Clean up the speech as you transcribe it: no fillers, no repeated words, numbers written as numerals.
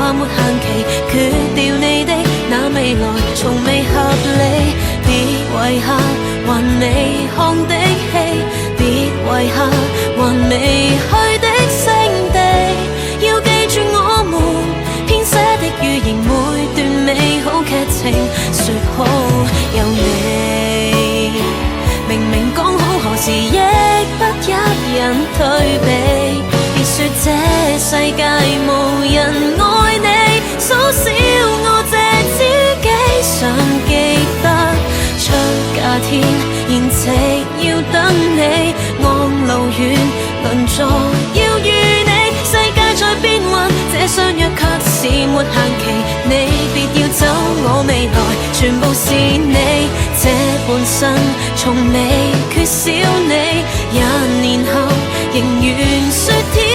話沒限期，決掉你的那未來從未合理。別遺下還未看的戲，別遺下還未去的聖地，要記住我們編寫的語言，每段美好劇情說好有你。明明講好何時亦不一人退避，別說這世界無人愛你，數小我這知己尚記得，出假天筵席要等你，望路遠鄰座要與你，世界在變幻，這相約卻是沒限期，你別要走，我未來全部是你，這半生從未缺少你，廿年後仍如